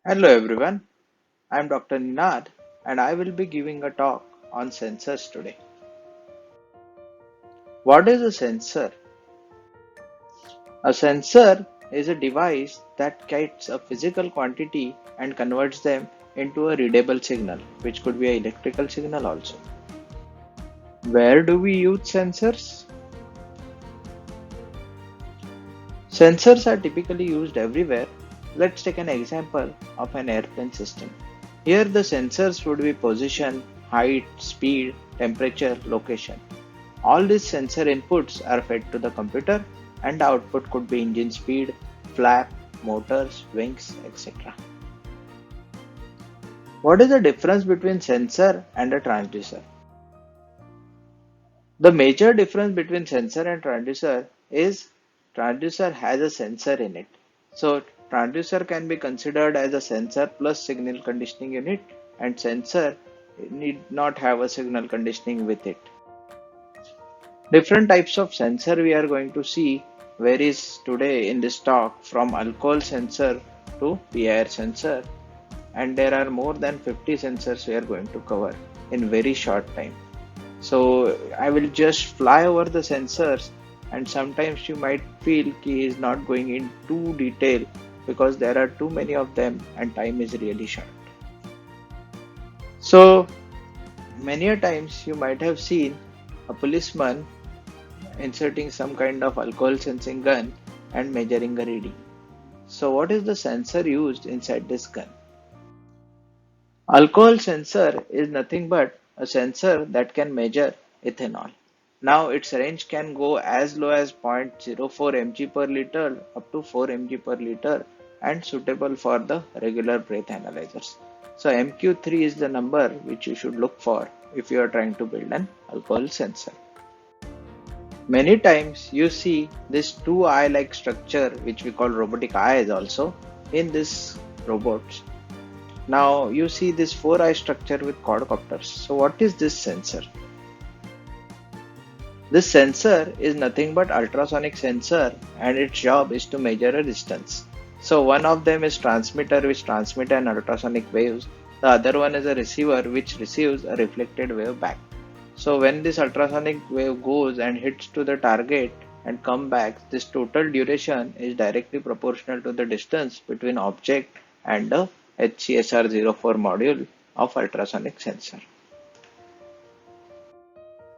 Hello everyone, I am Dr. Ninad and I will be giving a talk on sensors today. What is a sensor? A sensor is a device that gets a physical quantity and converts them into a readable signal, which could be an electrical signal also. Where do we use sensors? Sensors are typically used everywhere. Let's take an example of an airplane system. Here the sensors would be position, height, speed, temperature, location. All these sensor inputs are fed to the computer and the output could be engine speed, flap, motors, wings, etc. What is the difference between sensor and a transducer? The major difference between sensor and transducer is transducer has a sensor in it. So transducer can be considered as a sensor plus signal conditioning unit and sensor need not have a signal conditioning with it. Different types of sensor we are going to see varies today in this talk from alcohol sensor to PIR sensor, and there are more than 50 sensors we are going to cover in very short time. So I will just fly over the sensors and sometimes you might feel he is not going in too detail because there are too many of them and time is really short. So many a times you might have seen a policeman inserting some kind of alcohol sensing gun and measuring a reading. So what is the sensor used inside this gun? Alcohol sensor is nothing but a sensor that can measure ethanol. Now its range can go as low as 0.04 mg per liter up to 4 mg per liter and suitable for the regular breath analyzers. So MQ3 is the number which you should look for if you are trying to build an alcohol sensor. Many times you see this two eye like structure which we call robotic eyes also in this robots. Now you see this four eye structure with quadcopters. So what is this sensor? This sensor is nothing but ultrasonic sensor and its job is to measure a distance. So one of them is transmitter which transmit an ultrasonic waves. The other one is a receiver which receives a reflected wave back. So when this ultrasonic wave goes and hits to the target and come back, this total duration is directly proportional to the distance between object and the HCSR04 module of ultrasonic sensor.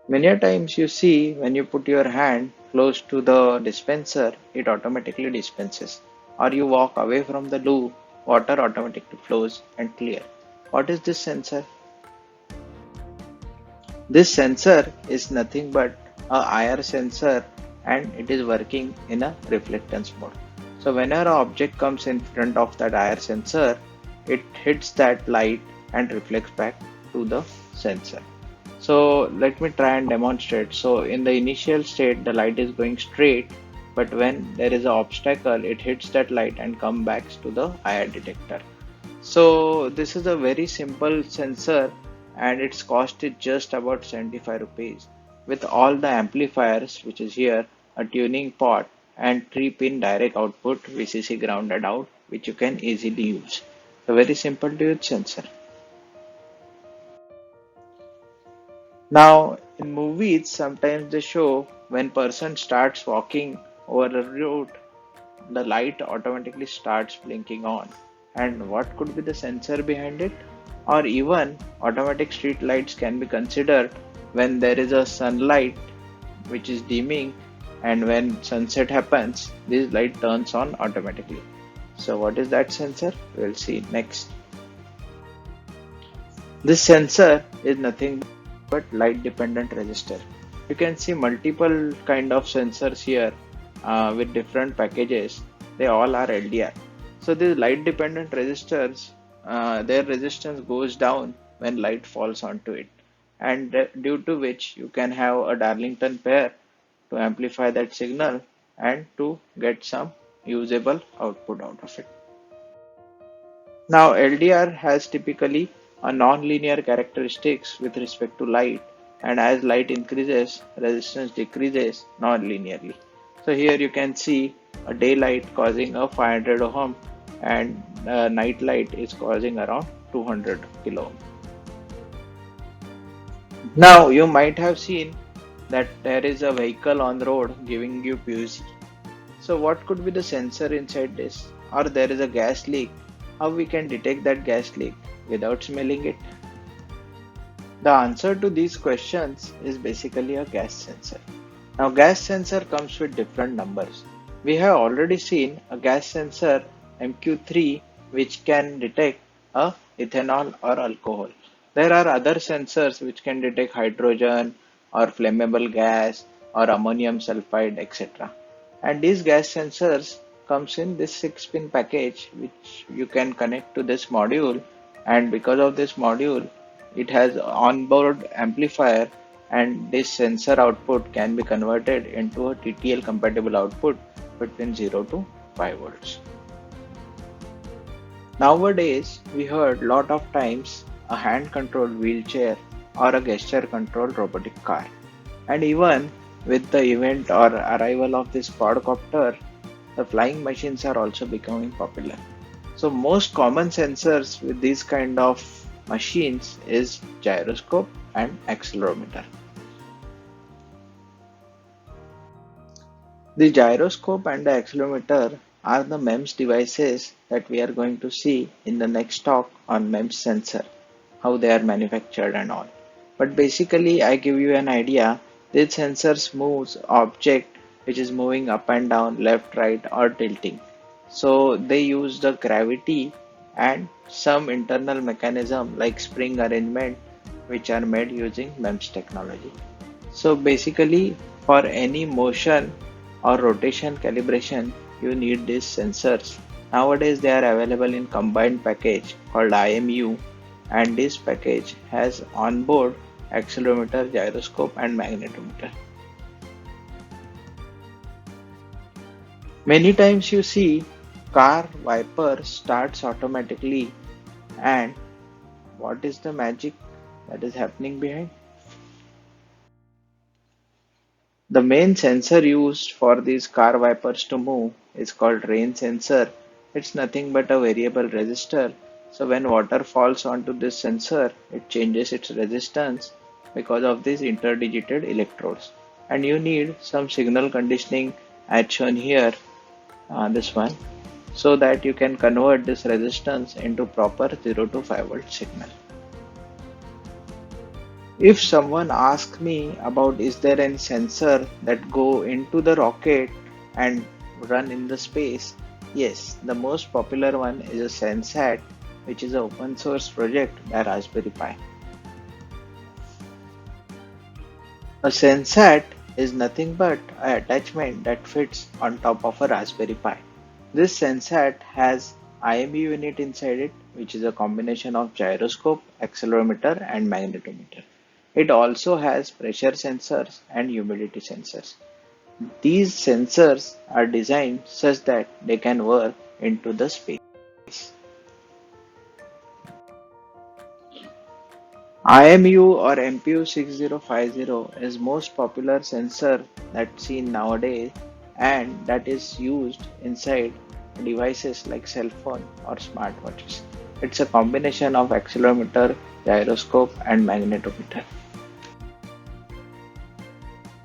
Many a times you see when you put your hand close to the dispenser, it automatically dispenses. Or you walk away from the loop, water automatically flows and clear. What is this sensor? This sensor is nothing but a IR sensor and it is working in a reflectance mode. So whenever an object comes in front of that IR sensor, it hits that light and reflects back to the sensor. So let me try and demonstrate. So in the initial state, the light is going straight, but when there is an obstacle, it hits that light and comes back to the IR detector. So this is a very simple sensor and its cost is just about 75 rupees with all the amplifiers which is here, a tuning pot and 3-pin direct output VCC grounded out which you can easily use. A very simple to use sensor. Now in movies sometimes they show when person starts walking over a road the light automatically starts blinking on. And what could be the sensor behind it? Or even automatic street lights can be considered when there is a sunlight which is dimming and when sunset happens, this light turns on automatically. So what is that sensor? We'll see next. This sensor is nothing but light dependent resistor. You can see multiple kind of sensors here with different packages. They all are LDR. So these light dependent resistors, their resistance goes down when light falls onto it, and due to which you can have a Darlington pair to amplify that signal and to get some usable output out of it. Now LDR has typically a non-linear characteristics with respect to light, and as light increases, resistance decreases non-linearly. So here you can see a daylight causing a 500 ohm and night light is causing around 200 kilo ohm. Now you might have seen that there is a vehicle on the road giving you PUC. So what could be the sensor inside this? Or there is a gas leak. How we can detect that gas leak without smelling it? The answer to these questions is basically a gas sensor. Now gas sensor comes with different numbers. We have already seen a gas sensor MQ3 which can detect a ethanol or alcohol. There are other sensors which can detect hydrogen or flammable gas or ammonium sulfide, etc. And these gas sensors comes in this 6-pin package which you can connect to this module, and because of this module it has onboard amplifier, and this sensor output can be converted into a TTL compatible output between 0 to 5 volts. Nowadays, we heard lot of times a hand controlled wheelchair or a gesture controlled robotic car. And even with the event or arrival of this quadcopter, the flying machines are also becoming popular. So most common sensors with these kind of machines is gyroscope and accelerometer. The gyroscope and the accelerometer are the MEMS devices that we are going to see in the next talk on MEMS sensor, how they are manufactured and all. But basically I give you an idea. These sensors moves object which is moving up and down, left, right or tilting. So they use the gravity and some internal mechanism like spring arrangement which are made using MEMS technology. So basically, for any motion or rotation calibration, you need these sensors. Nowadays, they are available in combined package called IMU, and this package has onboard accelerometer, gyroscope, and magnetometer. Many times you see car wiper starts automatically, and what is the magic that is happening behind? The main sensor used for these car wipers to move is called rain sensor. It's nothing but a variable resistor. So when water falls onto this sensor, it changes its resistance because of these interdigited electrodes. And you need some signal conditioning as shown here, this one, so that you can convert this resistance into proper 0 to 5 volt signal. If someone asks me about is there any sensor that go into the rocket and run in the space, yes, the most popular one is a Sensat, which is an open source project by Raspberry Pi. A Sensat is nothing but an attachment that fits on top of a Raspberry Pi. This Sensat has IMU unit inside it, which is a combination of gyroscope, accelerometer, and magnetometer. It also has pressure sensors and humidity sensors. These sensors are designed such that they can work into the space. IMU or MPU 6050 is most popular sensor that's seen nowadays, and that is used inside devices like cell phone or smartwatches. It's a combination of accelerometer, gyroscope and magnetometer.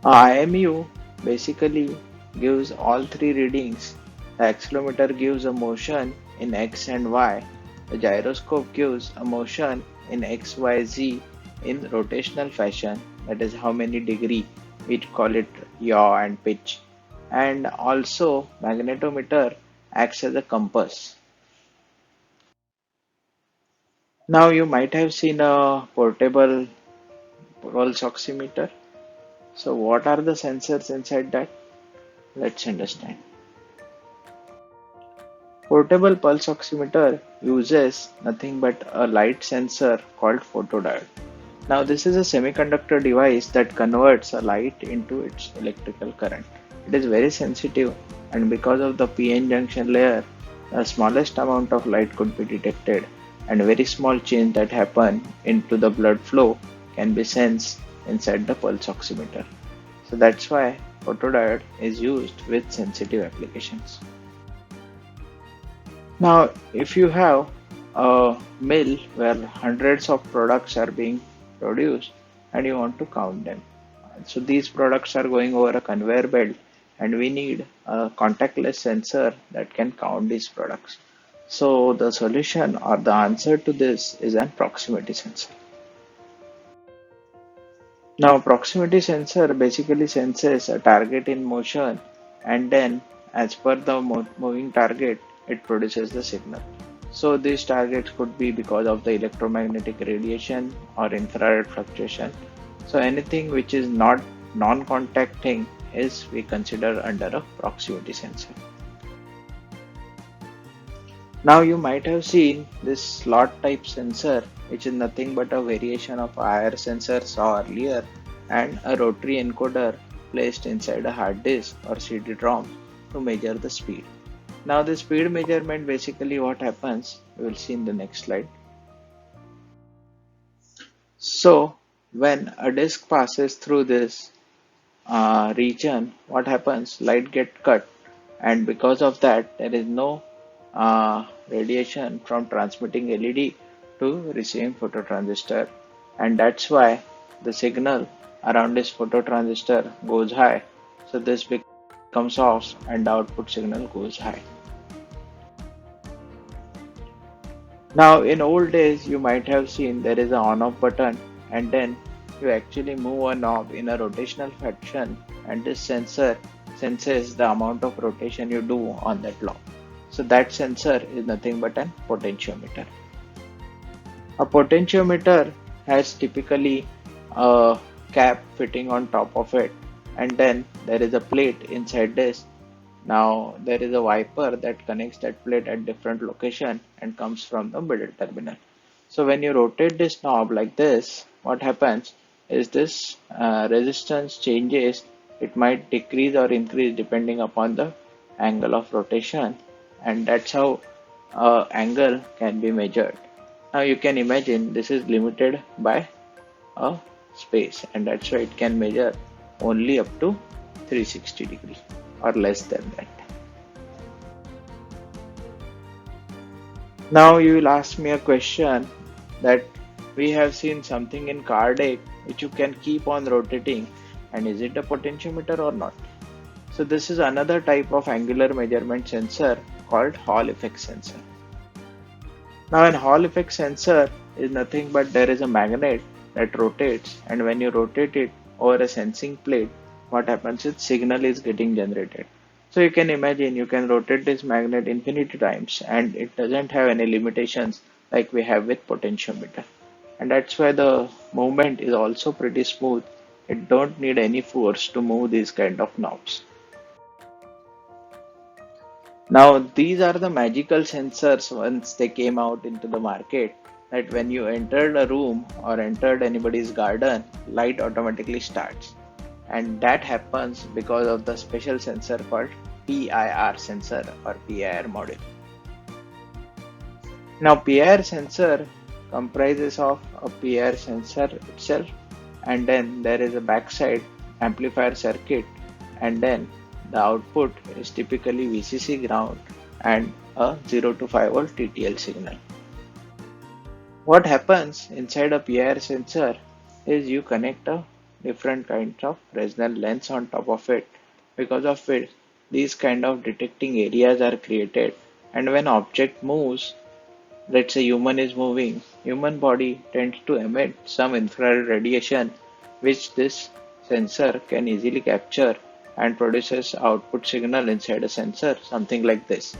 IMU basically gives all three readings. The accelerometer gives a motion in x and y. The gyroscope gives a motion in x, y, z in rotational fashion. That is how many degree. We call it yaw and pitch. And also magnetometer acts as a compass. Now you might have seen a portable pulse oximeter. So what are the sensors inside that? Let's understand. Portable pulse oximeter uses nothing but a light sensor called photodiode. Now this is a semiconductor device that converts a light into its electrical current. It is very sensitive, and because of the PN junction layer, the smallest amount of light could be detected, and very small change that happen into the blood flow can be sensed inside the pulse oximeter. So that's why photodiode is used with sensitive applications. Now, if you have a mill where hundreds of products are being produced and you want to count them, so these products are going over a conveyor belt, and we need a contactless sensor that can count these products. So the solution or the answer to this is an proximity sensor. Now, proximity sensor basically senses a target in motion, and then, as per the moving target, it produces the signal. So, these targets could be because of the electromagnetic radiation or infrared fluctuation. So, anything which is not non-contacting is we consider under a proximity sensor. Now, you might have seen this slot type sensor, which is nothing but a variation of IR sensor saw earlier, and a rotary encoder placed inside a hard disk or CD-ROM to measure the speed. Now, the speed measurement basically what happens, we will see in the next slide. So, when a disk passes through this region, what happens? Light get cut, and because of that, there is no radiation from transmitting LED to receiving phototransistor, and that's why the signal around this phototransistor goes high. So this becomes off, and the output signal goes high. Now, in old days, you might have seen there is an on-off button, and then you actually move a knob in a rotational fashion, and this sensor senses the amount of rotation you do on that knob. So that sensor is nothing but an potentiometer. A potentiometer has typically a cap fitting on top of it, and then there is a plate inside this. Now there is a wiper that connects that plate at different location and comes from the middle terminal. So when you rotate this knob like this, what happens is this resistance changes. It might decrease or increase depending upon the angle of rotation, and that's how angle can be measured. Now you can imagine this is limited by a space, and that's why it can measure only up to 360 degree or less than that. Now you will ask me a question that we have seen something in car deck which you can keep on rotating, and is it a potentiometer or not? So this is another type of angular measurement sensor called Hall effect sensor. Now an Hall effect sensor is nothing but there is a magnet that rotates, and when you rotate it over a sensing plate, what happens is signal is getting generated. So you can imagine you can rotate this magnet infinity times, and it doesn't have any limitations like we have with potentiometer. And that's why the movement is also pretty smooth. It don't need any force to move these kind of knobs. Now, these are the magical sensors once they came out into the market, that when you entered a room or entered anybody's garden, light automatically starts. And that happens because of the special sensor called PIR sensor or PIR module. Now, PIR sensor comprises of a PIR sensor itself, and then there is a backside amplifier circuit, and then the output is typically VCC ground and a 0 to 5 volt TTL signal. What happens inside a PIR sensor is you connect a different kinds of Fresnel lens on top of it. Because of it, these kind of detecting areas are created, and when object moves, let's say human is moving, human body tends to emit some infrared radiation which this sensor can easily capture and produces output signal inside a sensor, something like this.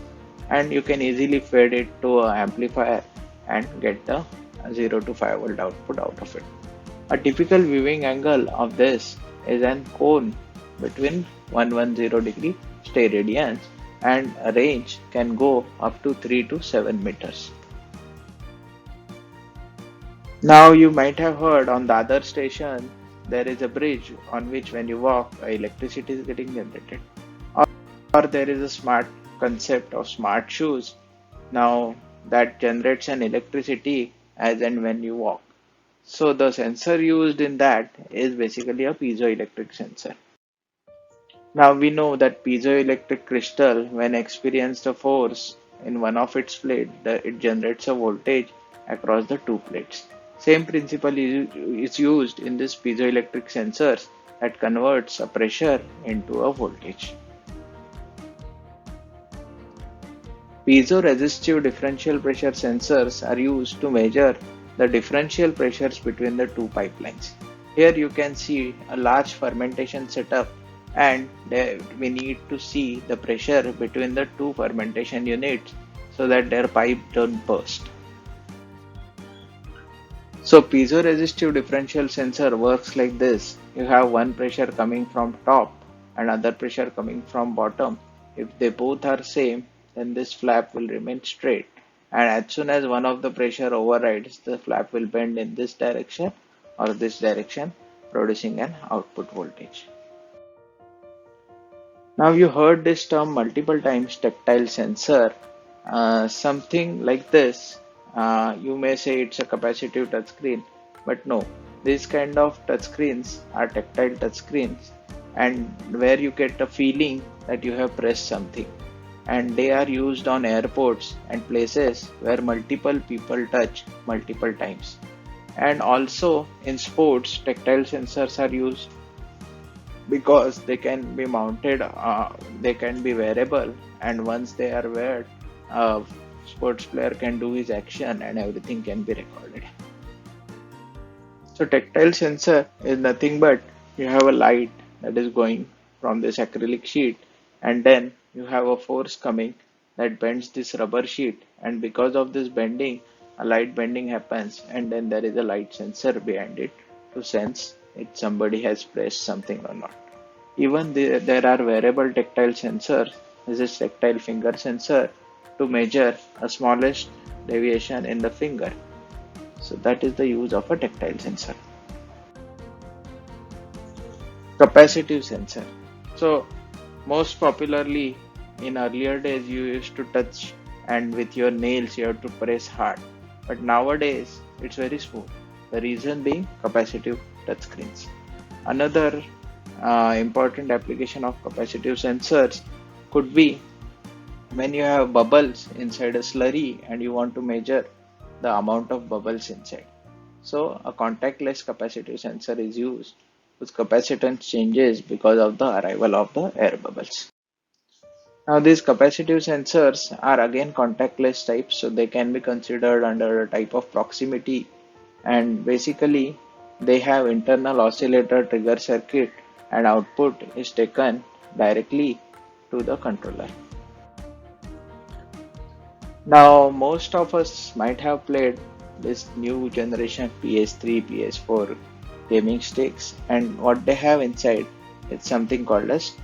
And you can easily fed it to an amplifier and get the 0 to 5 volt output out of it. A typical viewing angle of this is an cone between 110 degree steradians, and a range can go up to 3 to 7 meters. Now you might have heard on the other station there is a bridge on which when you walk electricity is getting generated. Or there is a smart concept of smart shoes now that generates an electricity as and when you walk. So the sensor used in that is basically a piezoelectric sensor. Now we know that piezoelectric crystal when experience the force in one of its plate, it generates a voltage across the two plates. Same principle is used in this piezoelectric sensors that converts a pressure into a voltage. Piezoresistive differential pressure sensors are used to measure the differential pressures between the two pipelines. Here you can see a large fermentation setup, and we need to see the pressure between the two fermentation units so that their pipe don't burst. So piezoresistive differential sensor works like this. You have one pressure coming from top and other pressure coming from bottom. If they both are same, then this flap will remain straight. And as soon as one of the pressure overrides, the flap will bend in this direction or this direction, producing an output voltage. Now you heard this term multiple times, tactile sensor. Something like this, you may say it's a capacitive touchscreen, but no, these kind of touchscreens are tactile touchscreens, and where you get a feeling that you have pressed something. And they are used on airports and places where multiple people touch multiple times. And also in sports, tactile sensors are used because they can be mounted, they can be wearable, and once they are wear, a sports player can do his action and everything can be recorded. So tactile sensor is nothing but you have a light that is going from this acrylic sheet, and then you have a force coming that bends this rubber sheet, and because of this bending, a light bending happens, and then there is a light sensor behind it to sense if somebody has pressed something or not. Even there are wearable tactile sensors. This is tactile finger sensor to measure a smallest deviation in the finger. So that is the use of a tactile sensor. Capacitive sensor. So most popularly in earlier days you used to touch and with your nails you have to press hard. But nowadays it's very smooth. The reason being capacitive touchscreens. Another important application of capacitive sensors could be when you have bubbles inside a slurry and you want to measure the amount of bubbles inside. So a contactless capacitive sensor is used whose capacitance changes because of the arrival of the air bubbles. Now these capacitive sensors are again contactless types, so they can be considered under a type of proximity, and basically they have internal oscillator trigger circuit and output is taken directly to the controller. Now most of us might have played this new generation PS3, PS4 gaming sticks, and what they have inside is something called as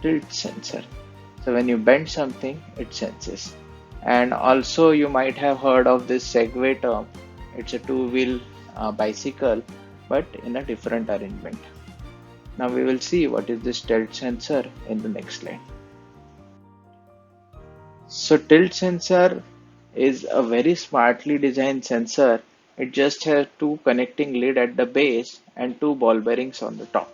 tilt sensor. So when you bend something, it senses. And also you might have heard of this Segway term. It's a two-wheel bicycle, but in a different arrangement. Now we will see what is this tilt sensor in the next slide. So tilt sensor is a very smartly designed sensor. It just has two connecting lid at the base and two ball bearings on the top.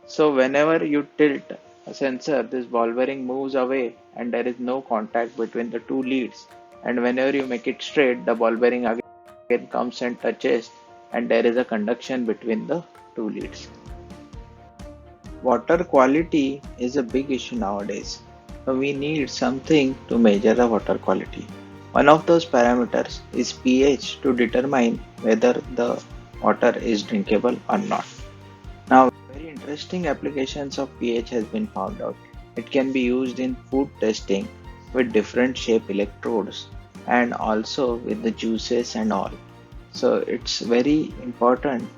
So whenever you tilt a sensor, this ball bearing moves away and there is no contact between the two leads. And whenever you make it straight, the ball bearing again comes and touches, and there is a conduction between the two leads. Water quality is a big issue nowadays. So we need something to measure the water quality. One of those parameters is pH to determine whether the water is drinkable or not. Now, very interesting applications of pH has been found out. It can be used in food testing with different shape electrodes and also with the juices and all. So it's very important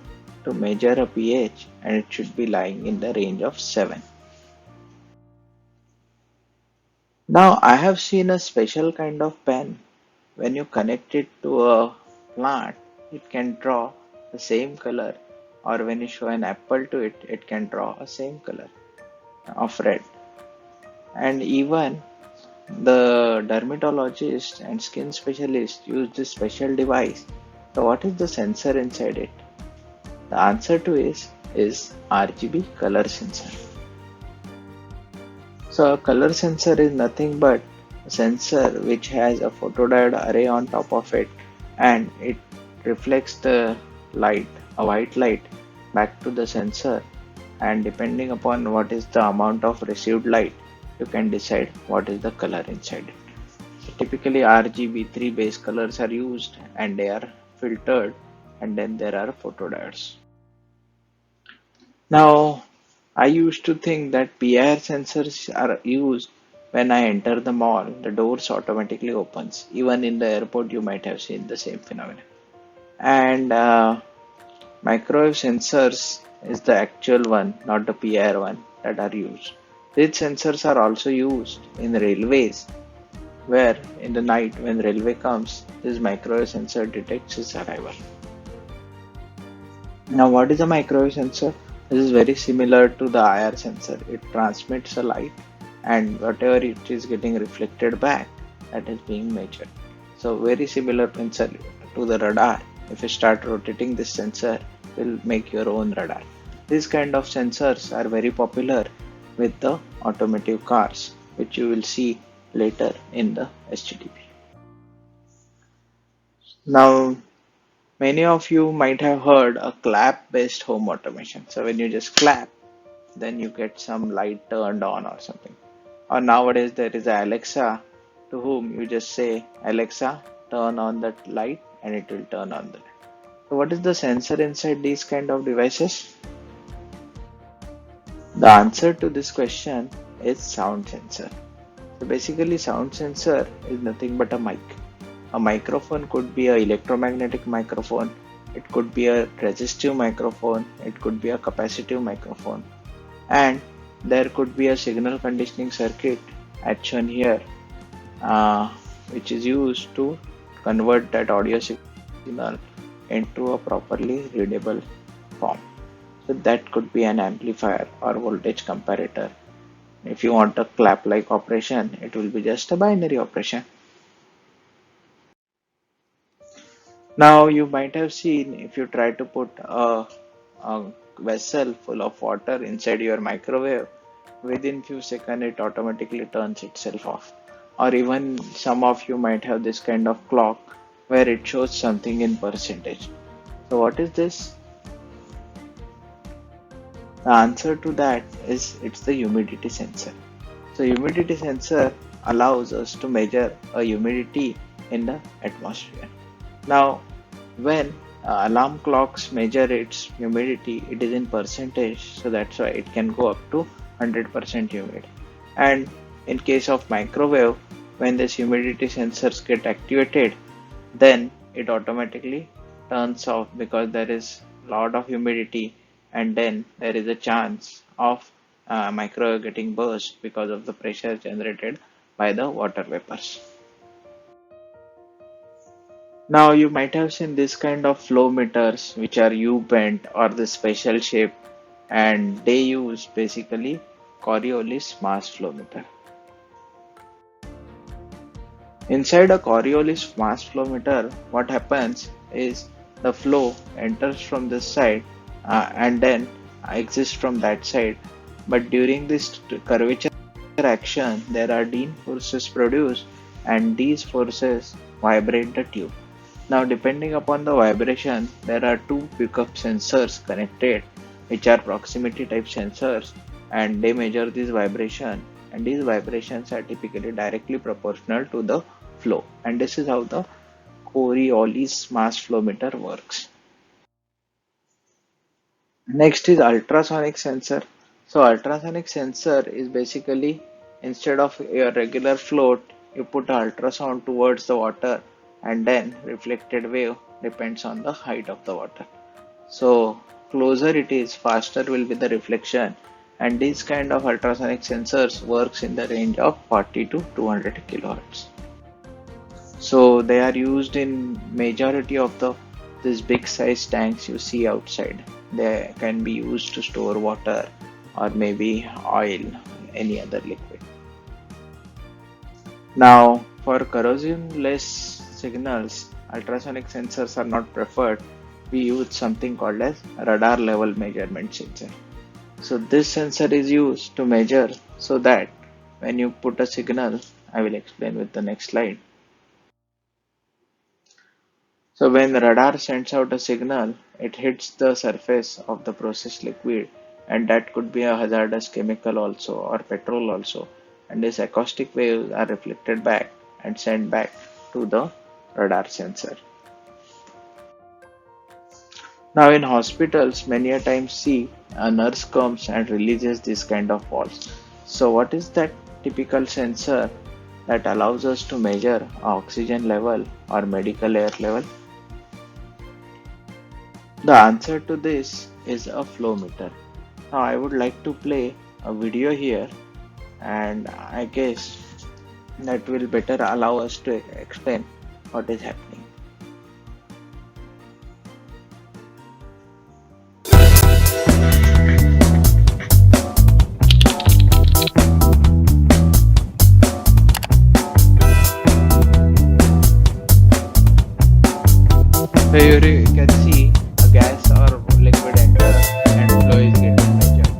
to measure a pH, and it should be lying in the range of 7. Now I have seen a special kind of pen. When you connect it to a plant, it can draw the same color, or when you show an apple to it, it can draw a same color of red. And even the dermatologist and skin specialist use this special device. So what is the sensor inside it? The answer to is RGB color sensor. So a color sensor is nothing but a sensor which has a photodiode array on top of it, and it reflects the light, a white light, back to the sensor, and depending upon what is the amount of received light, you can decide what is the color inside it. So typically RGB3 base colors are used and they are filtered, and then there are photodiodes. Now, I used to think that PIR sensors are used when I enter the mall, the doors automatically opens. Even in the airport, you might have seen the same phenomenon. And microwave sensors is the actual one, not the PIR one that are used. These sensors are also used in railways, where in the night when railway comes, this microwave sensor detects its arrival. Now, what is a microwave sensor? This is very similar to the IR sensor. It transmits a light, and whatever it is getting reflected back, that is being measured. So, very similar principle to the radar. If you start rotating this sensor, it will make your own radar. These kind of sensors are very popular with the automotive cars, which you will see later in the HTTP. Now, many of you might have heard a clap based home automation. So when you just clap, then you get some light turned on or something. Or nowadays there is a Alexa to whom you just say, Alexa, turn on that light, and it will turn on the light. So what is the sensor inside these kind of devices? The answer to this question is sound sensor. So basically sound sensor is nothing but a mic. A microphone could be an electromagnetic microphone, it could be a resistive microphone, it could be a capacitive microphone, and there could be a signal conditioning circuit as shown here, uh, which is used to convert that audio signal into a properly readable form. So that could be an amplifier or voltage comparator. If you want a clap like operation, it will be just a binary operation. Now you might have seen if you try to put a vessel full of water inside your microwave, within few seconds it automatically turns itself off. Or even some of you might have this kind of clock where it shows something in percentage. So what is this? The answer to that is it's the humidity sensor. So humidity sensor allows us to measure a humidity in the atmosphere. Now, when alarm clocks measure its humidity, it is in percentage, so that's why it can go up to 100% humid. And in case of microwave, when this humidity sensors get activated, then it automatically turns off because there is a lot of humidity, and then there is a chance of microwave getting burst because of the pressure generated by the water vapors. Now you might have seen this kind of flow meters which are U-bent or the special shape, and they use basically Coriolis mass flow meter. Inside a Coriolis mass flow meter, what happens is the flow enters from this side and then exits from that side. But during this curvature action, there are Dean forces produced, and these forces vibrate the tube. Now, depending upon the vibration, there are two pickup sensors connected, which are proximity type sensors, and they measure this vibration. And these vibrations are typically directly proportional to the flow. And this is how the Coriolis mass flow meter works. Next is ultrasonic sensor. So ultrasonic sensor is basically, instead of your regular float, you put an ultrasound towards the water, and then reflected wave depends on the height of the water. So closer it is, faster will be the reflection, and these kind of ultrasonic sensors works in the range of 40 to 200 kilohertz. So they are used in majority of the these big size tanks you see outside. They can be used to store water or maybe oil, any other liquid. Now, for corrosion-less signals, ultrasonic sensors are not preferred. We use something called as radar level measurement sensor. So this sensor is used to measure so that when you put a signal I will explain with the next slide. So when radar sends out a signal, it hits the surface of the processed liquid, and that could be a hazardous chemical also or petrol also. And these acoustic waves are reflected back and sent back to the radar sensor. Now in hospitals, many a times see a nurse comes and releases this kind of pulse. So what is that typical sensor that allows us to measure oxygen level or medical air level? The answer to this is a flow meter. Now I would like to play a video here, and I guess that will better allow us to explain what is happening. So here you can see a gas or liquid enter and flow is getting measured.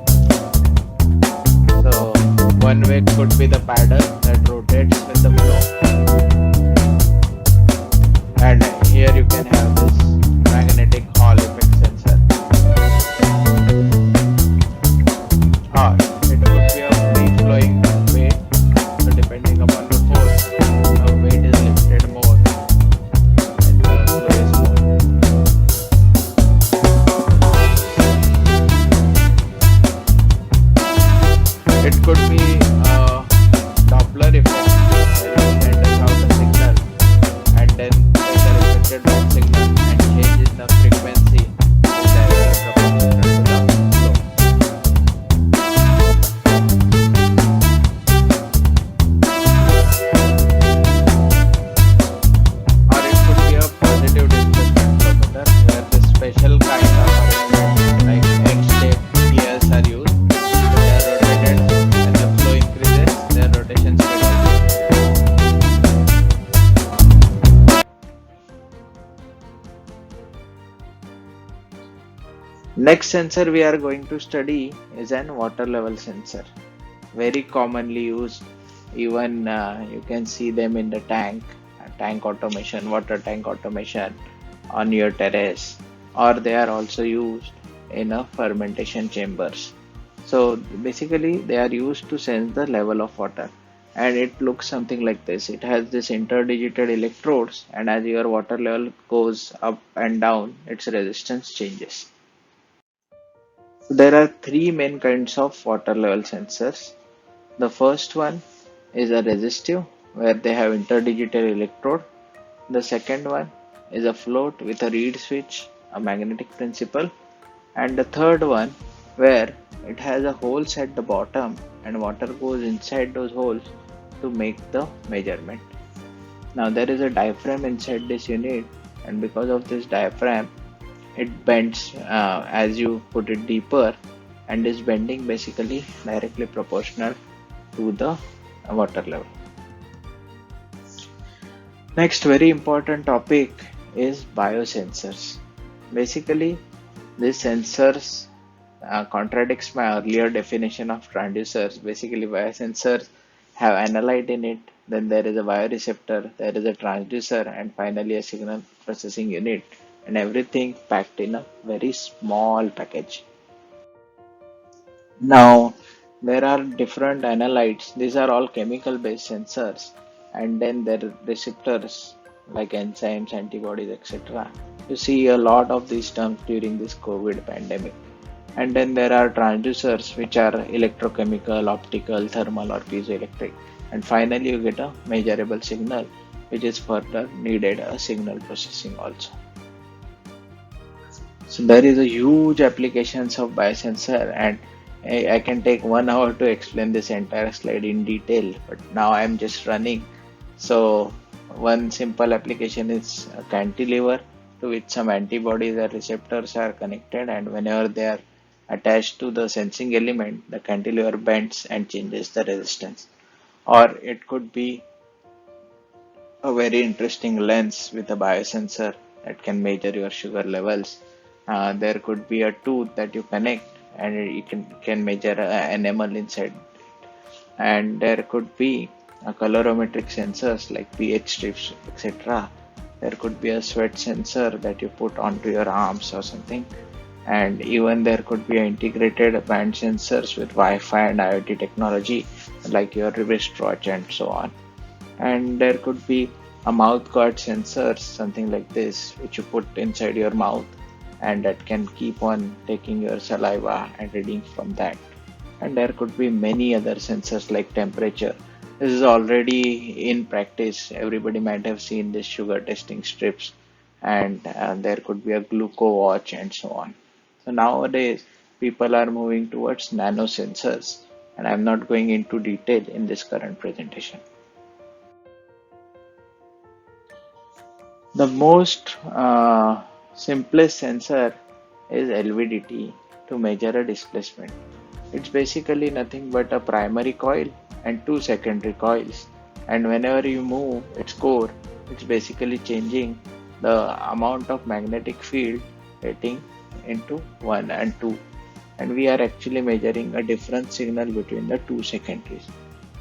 So one way could be the paddle that rotates with the flow, and here you can have this magnetic Hall effect sensor, or it could be a free flowing weight. So depending upon the force, the weight is lifted more and the flow is more. It could be a Doppler effect where you send us out a signal and then there's a reflected back signal and change in the frequency is directly proportional to the flow. Or it could be a positive displacement flowmeter where this special kind of arrangement like X-shaped gears are used. So they are rotated when the flow increases, their rotation speed also. Next sensor we are going to study is an water level sensor. Very commonly used, even you can see them in the tank automation, water tank automation on your terrace, or they are also used in a fermentation chambers. So basically they are used to sense the level of water, and it looks something like this. It has this interdigited electrodes, and as your water level goes up and down, its resistance changes. So there are three main kinds of water level sensors. The first one is a resistive, where they have interdigital electrode. The second one is a float with a reed switch, a magnetic principle. And the third one, where it has a holes at the bottom and water goes inside those holes to make the measurement. Now there is a diaphragm inside this unit, and because of this diaphragm, it bends as you put it deeper, and this bending basically directly proportional to the water level. Next, very important topic is biosensors. Basically, these sensors contradicts my earlier definition of transducers. Basically, biosensors have analyte in it, then there is a bioreceptor, there is a transducer, and finally a signal processing unit, and everything packed in a very small package. Now, there are different analytes. These are all chemical-based sensors, and then there are receptors like enzymes, antibodies, etc. You see a lot of these terms during this COVID pandemic. And then there are transducers, which are electrochemical, optical, thermal, or piezoelectric. And finally, you get a measurable signal, which is further needed a signal processing also. So there is a huge applications of biosensor, and I can take 1 hour to explain this entire slide in detail, but now I'm just running. So one simple application is a cantilever to which some antibodies or receptors are connected, and whenever they are attached to the sensing element, the cantilever bends and changes the resistance. Or it could be a very interesting lens with a biosensor that can measure your sugar levels. There could be a tooth that you connect and it can measure an enamel inside. And there could be colorimetric sensors like pH strips, etc. There could be a sweat sensor that you put onto your arms or something, and even there could be integrated band sensors with Wi-Fi and IoT technology like your wristwatch and so on. And there could be a mouth guard sensor, something like this, which you put inside your mouth and that can keep on taking your saliva and reading from that. And there could be many other sensors like temperature. This is already in practice. Everybody might have seen this sugar testing strips, and there could be a gluco watch and so on. So nowadays, people are moving towards nano sensors, and I'm not going into detail in this current presentation. The most simplest sensor is LVDT to measure a displacement. It's basically nothing but a primary coil and two secondary coils. And whenever you move its core, it's basically changing the amount of magnetic field getting into 1 and 2. And we are actually measuring a different signal between the two secondaries.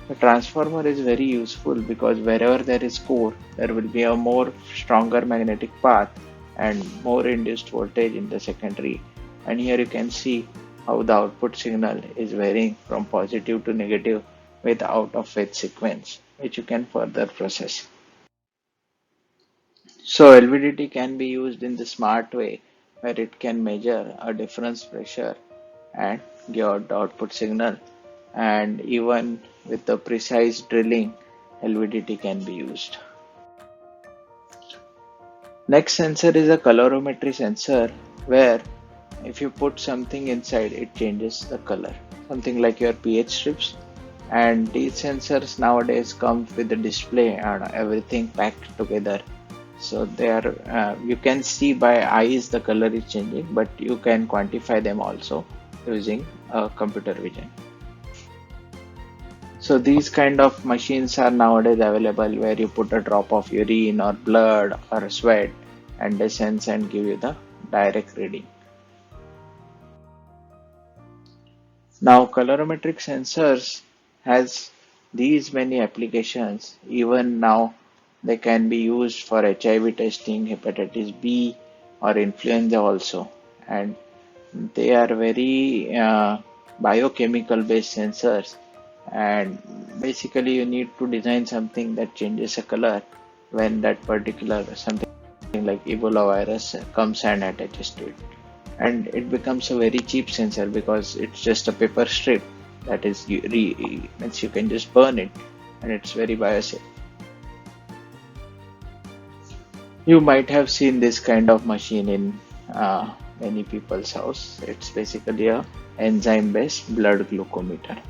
The transformer is very useful because wherever there is core, there will be a more stronger magnetic path and more induced voltage in the secondary. And here you can see how the output signal is varying from positive to negative with out of phase sequence, which you can further process. So LVDT can be used in the smart way where it can measure a difference pressure and give out the output signal, and even with the precise drilling, LVDT can be used. Next sensor is a colorimetry sensor where if you put something inside, it changes the color. Something like your pH strips. And these sensors nowadays come with the display and everything packed together. So they are you can see by eyes the color is changing, but you can quantify them also using computer vision. So these kind of machines are nowadays available where you put a drop of urine or blood or sweat and they sense and give you the direct reading. Now colorimetric sensors has these many applications. Even now they can be used for HIV testing, hepatitis B or influenza also. And they are very biochemical based sensors, and basically you need to design something that changes a color when that particular something like Ebola virus comes and attaches to it. And it becomes a very cheap sensor because it's just a paper strip that is means you can just burn it, and it's very biosafe. You might have seen this kind of machine in many people's house. It's basically a enzyme based blood glucometer.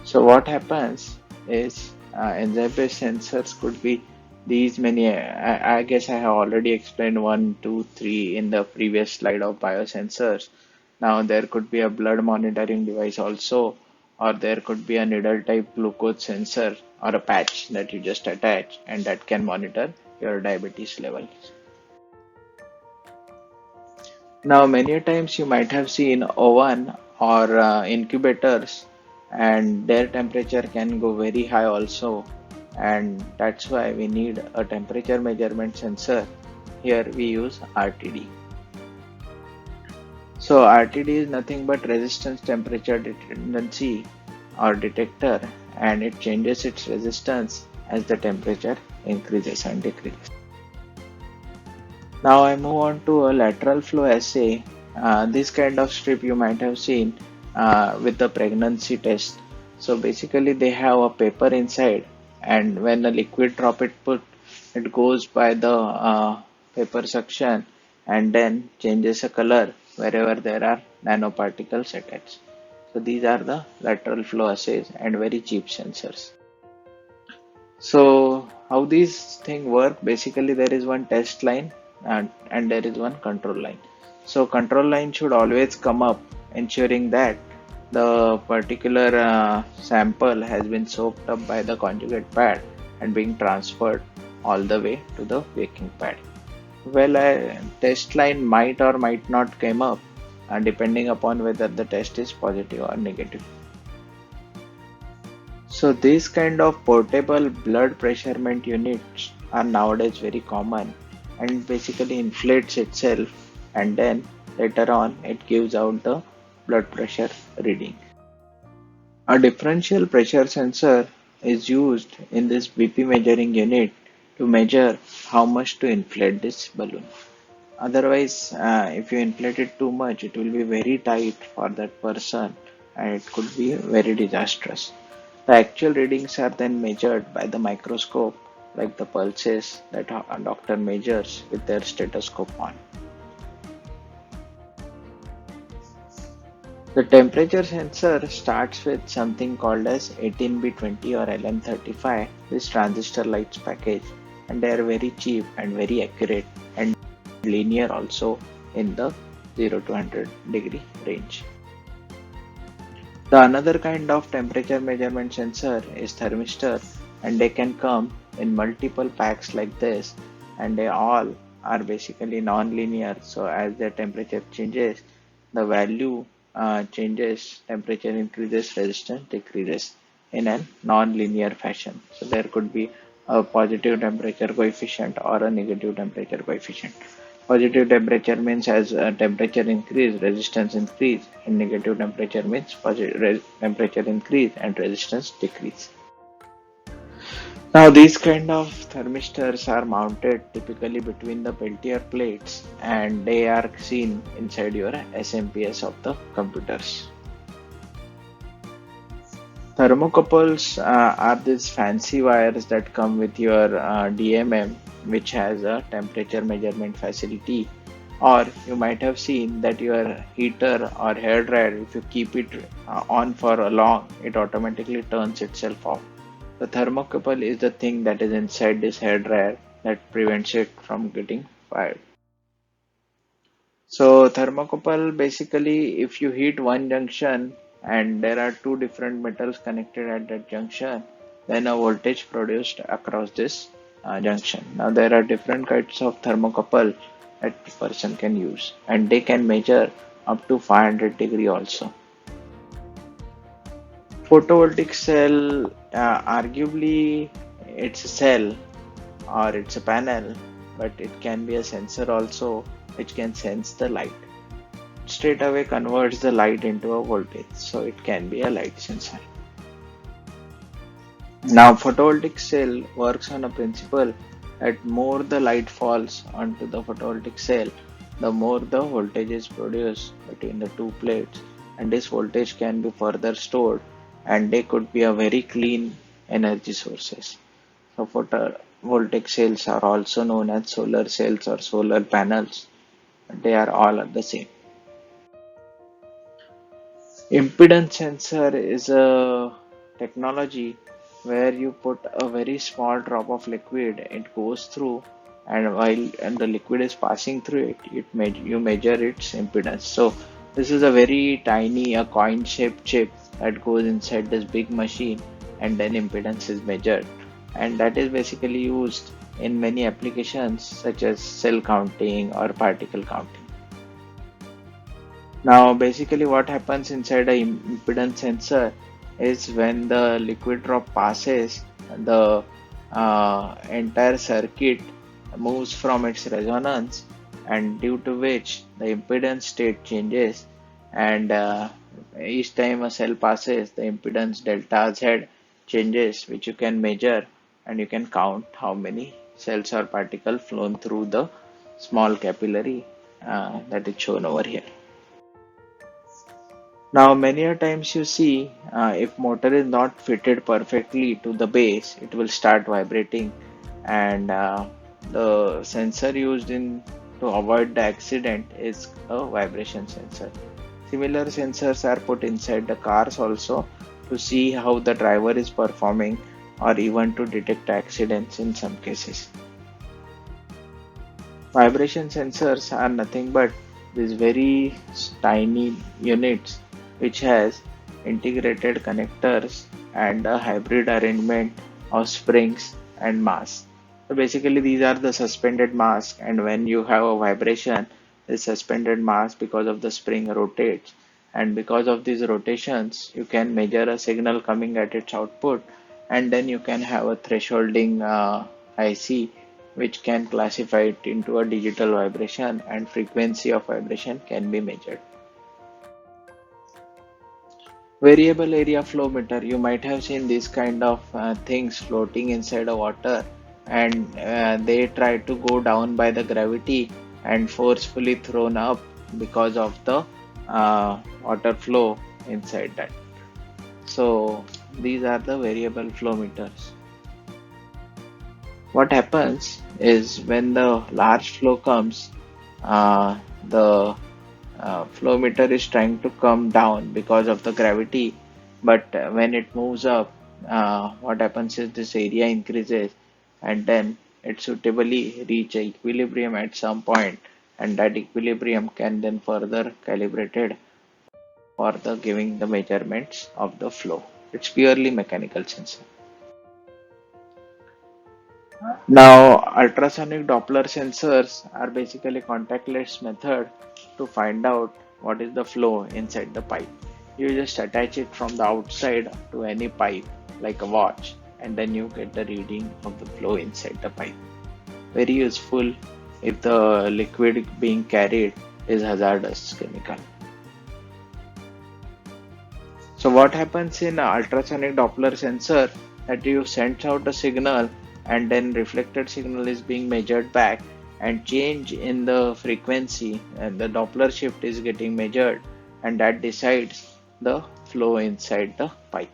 So what happens is enzyme-based sensors could be these many. I guess I have already explained one, two, three in the previous slide of biosensors. Now there could be a blood monitoring device also, or there could be a needle type glucose sensor or a patch that you just attach and that can monitor your diabetes level. Now, many times you might have seen oven or incubators, and their temperature can go very high also, and that's why we need a temperature measurement sensor. Here we use RTD. So RTD is nothing but resistance temperature dependency or detector, and it changes its resistance as the temperature increases and decreases. Now I move on to a lateral flow assay. This kind of strip you might have seen with the pregnancy test. So basically they have a paper inside, and when a liquid drop it put, it goes by the paper suction and then changes a color wherever there are nanoparticles attached. So these are the lateral flow assays and very cheap sensors. So how these things work? Basically, there is one test line and there is one control line. So control line should always come up, ensuring that the particular sample has been soaked up by the conjugate pad and being transferred all the way to the baking pad. Well, a test line might or might not come up, depending upon whether the test is positive or negative. So these kind of portable blood pressurement units are nowadays very common and basically inflates itself, and then later on it gives out the blood pressure reading. A differential pressure sensor is used in this BP measuring unit to measure how much to inflate this balloon. Otherwise, if you inflate it too much, it will be very tight for that person and it could be very disastrous. The actual readings are then measured by the microscope, like the pulses that a doctor measures with their stethoscope on. The temperature sensor starts with something called as 18B20 or LM35, this transistor lights package, and they are very cheap and very accurate and linear also in the 0 to 100 degree range. The another kind of temperature measurement sensor is thermistor, and they can come in multiple packs like this, and they all are basically non-linear. So as the temperature changes, the value changes, temperature increases, resistance decreases in a non-linear fashion. So there could be a positive temperature coefficient or a negative temperature coefficient. Positive temperature means as temperature increase, resistance increase, and negative temperature means temperature increase and resistance decrease. Now these kind of thermistors are mounted typically between the Peltier plates and they are seen inside your SMPS of the computers. Thermocouples are these fancy wires that come with your DMM, which has a temperature measurement facility. Or you might have seen that your heater or hair dryer, if you keep it on for a long, it automatically turns itself off. The thermocouple is the thing that is inside this hair dryer that prevents it from getting fired. So thermocouple basically, if you heat one junction and there are two different metals connected at that junction, then a voltage produced across this junction. Now there are different kinds of thermocouple that a person can use, and they can measure up to 500 degree also. Photovoltaic cell, arguably it's a cell or it's a panel, but it can be a sensor also which can sense the light. Straight away converts the light into a voltage, so it can be a light sensor. Now, photovoltaic cell works on a principle that more the light falls onto the photovoltaic cell, the more the voltage is produced between the two plates, and this voltage can be further stored, and they could be a very clean energy sources. So, photovoltaic cells are also known as solar cells or solar panels. They are all the same. Impedance sensor is a technology where you put a very small drop of liquid, it goes through, and while the liquid is passing through it, you measure its impedance. So this is a very tiny, a coin-shaped chip that goes inside this big machine, and then impedance is measured, and that is basically used in many applications such as cell counting or particle counting. Now, basically, what happens inside a impedance sensor is when the liquid drop passes, the entire circuit moves from its resonance, and due to which the impedance state changes. And each time a cell passes, the impedance delta Z changes, which you can measure, and you can count how many cells or particles flown through the small capillary that is shown over here. Now, many a times you see if motor is not fitted perfectly to the base, it will start vibrating, and the sensor used in to avoid the accident is a vibration sensor. Similar sensors are put inside the cars also to see how the driver is performing or even to detect accidents in some cases. Vibration sensors are nothing but these very tiny units which has integrated connectors and a hybrid arrangement of springs and mass. So basically these are the suspended mass, and when you have a vibration, the suspended mass because of the spring rotates, and because of these rotations you can measure a signal coming at its output, and then you can have a thresholding IC which can classify it into a digital vibration, and frequency of vibration can be measured. Variable area flow meter. You might have seen these kind of things floating inside the water, and they try to go down by the gravity and forcefully thrown up because of the water flow inside that. So these are the variable flow meters. What happens is when the large flow comes, the flow meter is trying to come down because of the gravity, but when it moves up, what happens is this area increases, and then it suitably reach equilibrium at some point, and that equilibrium can then further calibrated for the giving the measurements of the flow. It's purely mechanical sensor. Now, ultrasonic Doppler sensors are basically contactless method to find out what is the flow inside the pipe. You just attach it from the outside to any pipe like a watch, and then you get the reading of the flow inside the pipe. Very useful if the liquid being carried is hazardous chemical. So what happens in a ultrasonic Doppler sensor, that you send out a signal and then reflected signal is being measured back, and change in the frequency and the Doppler shift is getting measured, and that decides the flow inside the pipe.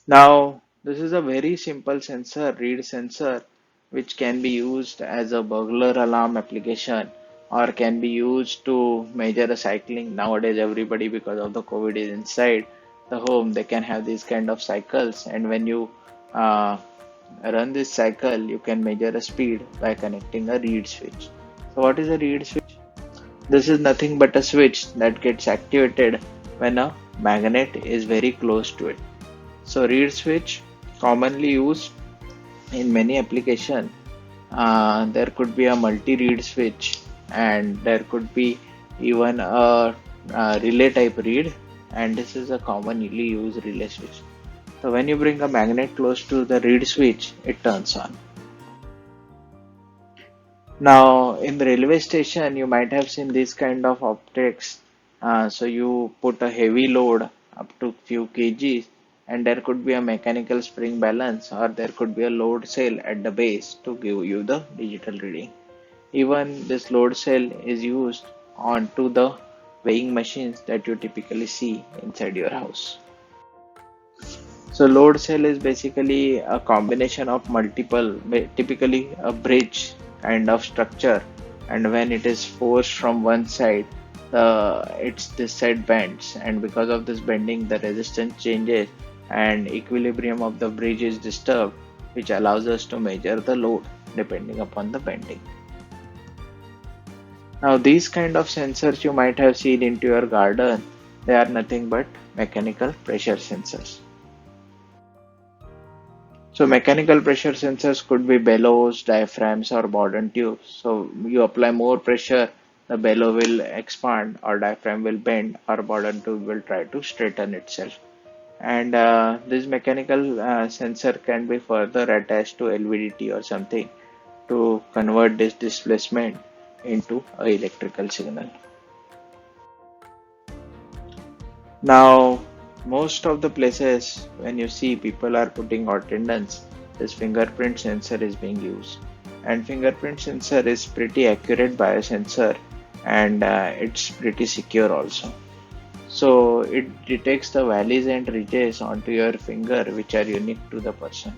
Now, this is a very simple sensor, reed sensor, which can be used as a burglar alarm application, or can be used to measure a cycling. Nowadays, everybody, because of the COVID, is inside the home. They can have these kind of cycles, and when you uh, run this cycle, you can measure a speed by connecting a reed switch. So, what is a reed switch? This is nothing but a switch that gets activated when a magnet is very close to it. So reed switch commonly used in many applications. There could be a multi-reed switch, and there could be even a relay type reed, and this is a commonly used relay switch. So when you bring a magnet close to the reed switch, it turns on. Now in the railway station, you might have seen this kind of optics. So you put a heavy load up to few kgs, and there could be a mechanical spring balance, or there could be a load cell at the base to give you the digital reading. Even this load cell is used onto the weighing machines that you typically see inside your house. So load cell is basically a combination of multiple, typically a bridge kind of structure, and when it is forced from one side, it's this side bends, and because of this bending, the resistance changes, and equilibrium of the bridge is disturbed, which allows us to measure the load depending upon the bending. Now these kind of sensors you might have seen into your garden, they are nothing but mechanical pressure sensors. So mechanical pressure sensors could be bellows, diaphragms, or Bourdon tubes. So you apply more pressure, the bellow will expand, or diaphragm will bend, or Bourdon tube will try to straighten itself. And this mechanical sensor can be further attached to LVDT or something to convert this displacement into a electrical signal. Now, most of the places when you see people are putting attendance, this fingerprint sensor is being used. And fingerprint sensor is pretty accurate biosensor, and it's pretty secure also. So it detects the valleys and ridges onto your finger which are unique to the person.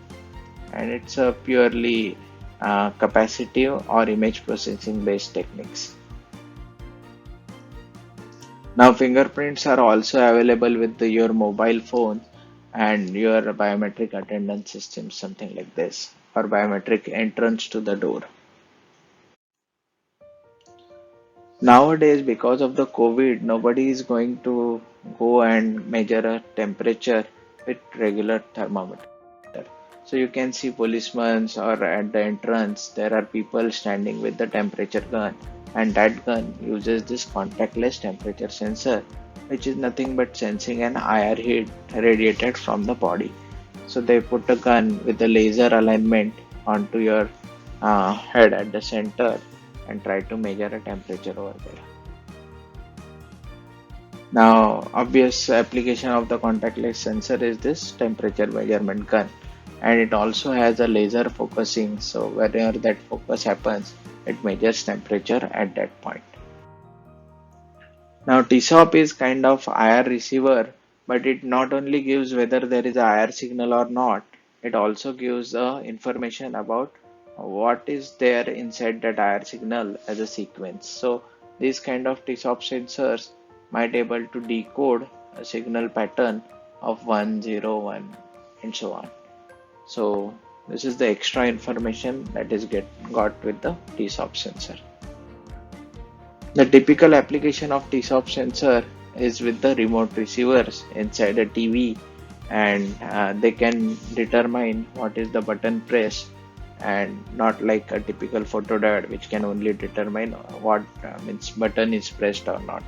And it's a purely capacitive or image processing based techniques. Now fingerprints are also available with your mobile phone and your biometric attendance system, something like this, or biometric entrance to the door. Nowadays, because of the COVID, nobody is going to go and measure a temperature with regular thermometer. So you can see policemen, or at the entrance there are people standing with the temperature gun, and that gun uses this contactless temperature sensor, which is nothing but sensing an IR heat radiated from the body. So they put a gun with a laser alignment onto your head at the center and try to measure a temperature over there. Now, obvious application of the contactless sensor is this temperature measurement gun, and it also has a laser focusing. So whenever that focus happens, it measures temperature at that point. Now, TSOP is kind of IR receiver, but it not only gives whether there is a IR signal or not, it also gives information about what is there inside that IR signal as a sequence. So these kind of TSOP sensors might able to decode a signal pattern of 1, 0, 1, and so on. So this is the extra information that is got with the TSOP sensor. The typical application of TSOP sensor is with the remote receivers inside a TV, and they can determine what is the button press, and not like a typical photodiode which can only determine what means button is pressed or not.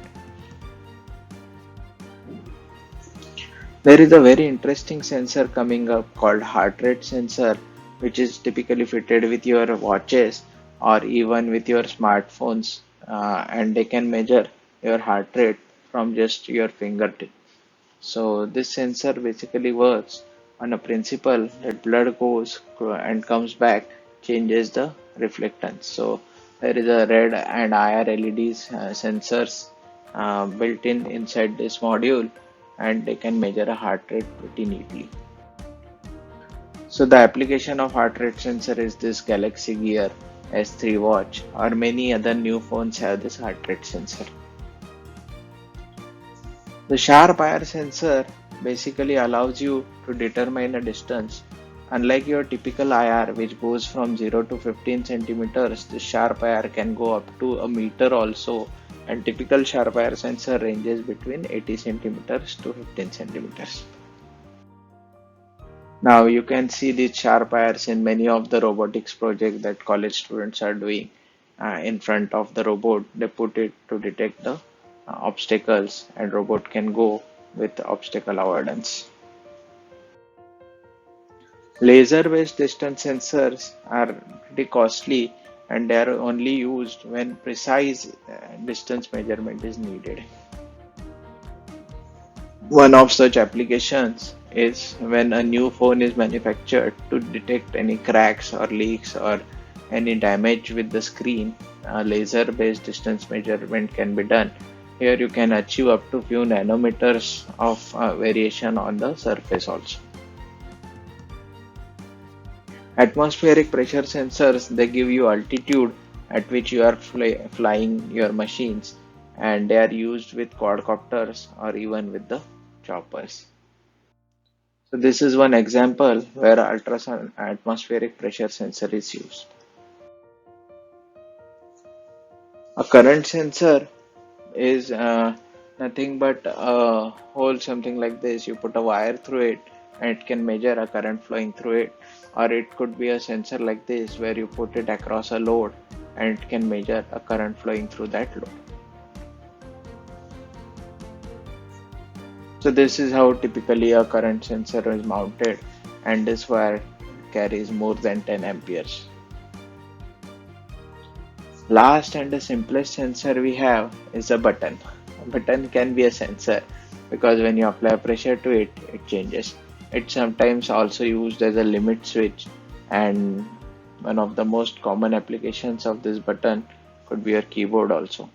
There is a very interesting sensor coming up called heart rate sensor, which is typically fitted with your watches or even with your smartphones, and they can measure your heart rate from just your fingertip. So this sensor basically works on a principle that blood goes and comes back, changes the reflectance. So there is a red and IR LEDs sensors built in inside this module, and they can measure a heart rate pretty neatly. So the application of heart rate sensor is this Galaxy Gear S3 watch, or many other new phones have this heart rate sensor. The sharp IR sensor basically allows you to determine a distance. Unlike your typical IR, which goes from 0 to 15 centimeters, the sharp IR can go up to a meter also, and typical sharp IR sensor ranges between 80 centimeters to 15 centimeters. Now you can see these sharp IRs in many of the robotics projects that college students are doing. In front of the robot, they put it to detect the obstacles, and robot can go with obstacle avoidance. Laser-based distance sensors are pretty costly, and they are only used when precise distance measurement is needed. One of such applications is when a new phone is manufactured to detect any cracks or leaks or any damage with the screen. A laser-based distance measurement can be done. Here you can achieve up to few nanometers of variation on the surface also. Atmospheric pressure sensors, they give you altitude at which you are flying your machines, and they are used with quadcopters or even with the choppers. So this is one example where ultrasound atmospheric pressure sensor is used. A current sensor is nothing but a hole, something like this. You put a wire through it and it can measure a current flowing through it, or it could be a sensor like this where you put it across a load and it can measure a current flowing through that load. So this is how typically a current sensor is mounted, and this wire carries more than 10 amperes. Last and the simplest sensor we have is a button. A button can be a sensor because when you apply pressure to it, it changes. It's sometimes also used as a limit switch, and one of the most common applications of this button could be your keyboard also.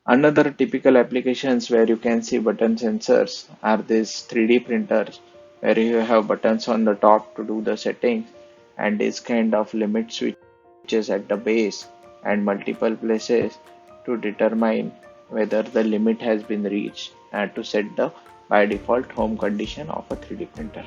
Another typical applications where you can see button sensors are these 3D printers, where you have buttons on the top to do the settings, and this kind of limit switches at the base and multiple places to determine whether the limit has been reached and to set the by default home condition of a 3D printer.